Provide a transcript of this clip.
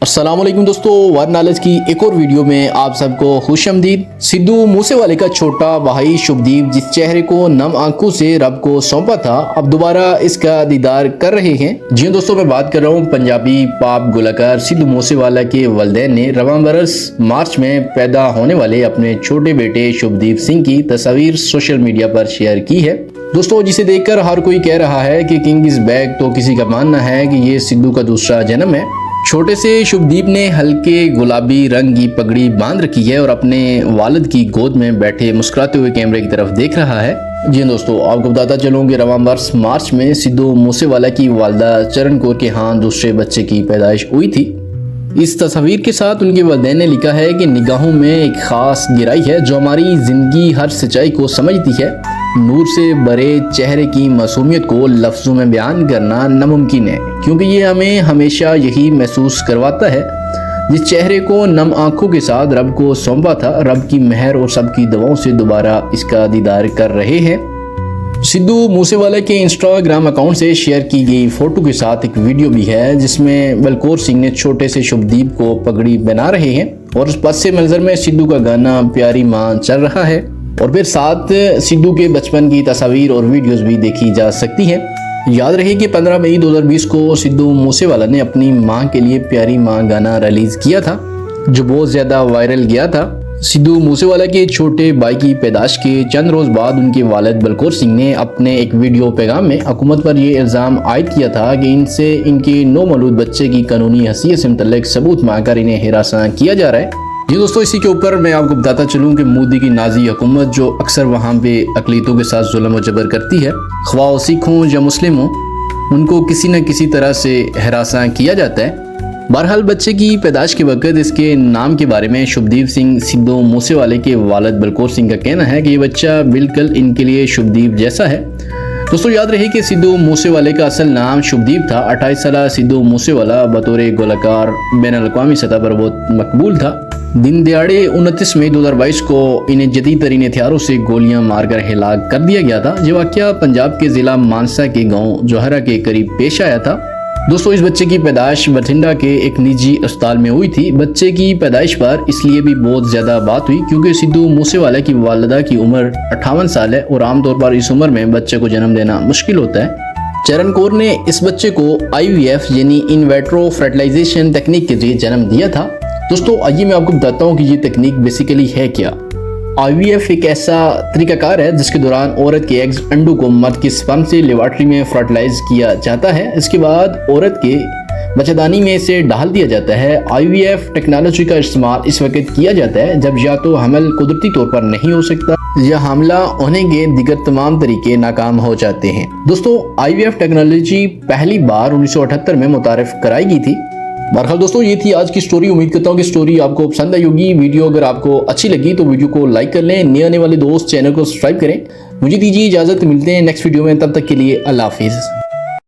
अस्सलामुअलैकुम दोस्तों, वर नॉलेज की एक और वीडियो में आप सबको खुशामदीद। सिद्धू मूसेवाले का छोटा भाई शुभदीप जिस चेहरे को नम आंखों से रब को सौंपा था, अब दोबारा इसका दीदार कर रहे हैं। जी दोस्तों, मैं बात कर रहा हूँ पंजाबी पॉप गुलकार सिद्धू मूसेवाला के वालिदैन ने रवां बरस मार्च में पैदा होने वाले अपने छोटे बेटे शुभदीप सिंह की तस्वीर सोशल मीडिया पर शेयर की है। दोस्तों, जिसे देखकर हर कोई कह रहा है कि किंग इज बैक, तो किसी का मानना है कि ये सिद्धू का दूसरा जन्म है। छोटे से शुभदीप ने हल्के गुलाबी रंग की पगड़ी बांध रखी है और अपने वालिद की गोद में बैठे मुस्कुराते हुए कैमरे की तरफ देख रहा है। जी दोस्तों, आपको बताता चलूं कि रवां बरस मार्च में सिद्धू मूसेवाला की वालिदा चरण कौर के यहाँ दूसरे बच्चे की पैदाइश हुई थी। इस तस्वीर के साथ उनके वालिदैन ने लिखा है कि निगाहों में एक खास गहराई है जो हमारी जिंदगी हर सच्चाई को समझती है। नूर से भरे चेहरे की मासूमियत को लफ्जों में बयान करना नामुमकिन है, क्योंकि ये हमें हमेशा यही महसूस करवाता है। जिस चेहरे को नम आंखों के साथ रब को सौंपा था, रब की मेहर और सबकी दुआओं से दोबारा इसका दीदार कर रहे हैं। सिद्धू मूसेवाला के इंस्टाग्राम अकाउंट से शेयर की गई फोटो के साथ एक वीडियो भी है जिसमें बलकौर सिंह ने छोटे से शुभदीप को पगड़ी बना रहे हैं और उस पस मंजर में सिद्धू का गाना प्यारी माँ चल रहा है और फिर साथ सिद्धू के बचपन की तस्वीर और वीडियोस भी देखी जा सकती है। याद रहे कि 15 मई 2020 को सिद्धू मूसेवाला ने अपनी मां के लिए प्यारी मां गाना रिलीज किया था जो बहुत ज्यादा वायरल गया था। सिद्धू मूसेवाला के छोटे भाई की पैदाइश के चंद रोज बाद उनके वालिद बलकौर सिंह ने अपने एक वीडियो पैगाम में हुकूमत पर यह इल्जाम आयद किया था कि इनसे इनके नौमौलूद बच्चे की कानूनी हैसियत से मुतल्लिक सबूत मांगकर इन्हें हिरासत किया जा रहा है। जी दोस्तों, इसी के ऊपर मैं आपको बताता चलूं कि मोदी की नाजी हुकूमत जो अक्सर वहाँ पे अकलीतों के साथ जुल्म और जबर करती है, ख्वाह वो सिख हों या मुस्लिम हों, उनको किसी न किसी तरह से हिरासा किया जाता है। बहरहाल बच्चे की पैदाइश के वक्त इसके नाम के बारे में शुभदीप सिंह सिद्धू मूसेवाले के वालिद बलकौर सिंह का कहना है कि ये बच्चा बिल्कुल इनके लिए शुभदीप जैसा है। दोस्तों, याद रहे कि सिद्धू मूसेवाले का असल नाम शुभदीप था। 28 साल सिद्धू मूसेवाला बतौर गुलकार बैनुल-अक़वामी सतह पर बहुत मकबूल था। दिन दिहाड़े 29 मई 2022 को इन्हें जदीद तरीन हथियारों से गोलियां मारकर हिलाक कर दिया गया था। ये वाकया पंजाब के जिला मानसा के गांव जोहरा के करीब पेश आया था। दोस्तों, इस बच्चे की पैदाइश बठिंडा के एक निजी अस्पताल में हुई थी। बच्चे की पैदाइश पर इसलिए भी बहुत ज्यादा बात हुई क्योंकि सिद्धू मूसेवाला की वालिदा की उम्र 58 साल है और आमतौर पर इस उम्र में बच्चे को जन्म देना मुश्किल होता है। चरण कौर ने इस बच्चे को IVF यानी इन विट्रो फर्टिलाइजेशन तकनीक के जरिए जन्म दिया था। दोस्तों, आइए मैं आपको बताता हूँ कि ये तकनीक बेसिकली है क्या। IVF एक ऐसा तरीकाकार है जिसके दौरान औरत के एग्स अंडों को मर्द के स्पर्म से लेबोरेटरी में फर्टिलाइज किया जाता है। इसके बाद औरत के बच्चेदानी में इसे डाल दिया जाता है। IVF टेक्नोलॉजी का इस्तेमाल इस वक्त किया जाता है जब या तो हमल कुदरती तौर पर नहीं हो सकता या हमला होने के दिगर तमाम तरीके नाकाम हो जाते हैं। दोस्तों, IVF टेक्नोलॉजी पहली बार 1978 में मुतारिफ कराई गई थी। बहरहाल दोस्तों, ये थी आज की स्टोरी। उम्मीद करता हूँ कि स्टोरी आपको पसंद आई होगी। वीडियो अगर आपको अच्छी लगी तो वीडियो को लाइक कर लें। नए आने वाले दोस्त चैनल को सब्सक्राइब करें। मुझे दीजिए इजाजत, मिलते हैं नेक्स्ट वीडियो में। तब तक के लिए अल्लाह हाफिज़।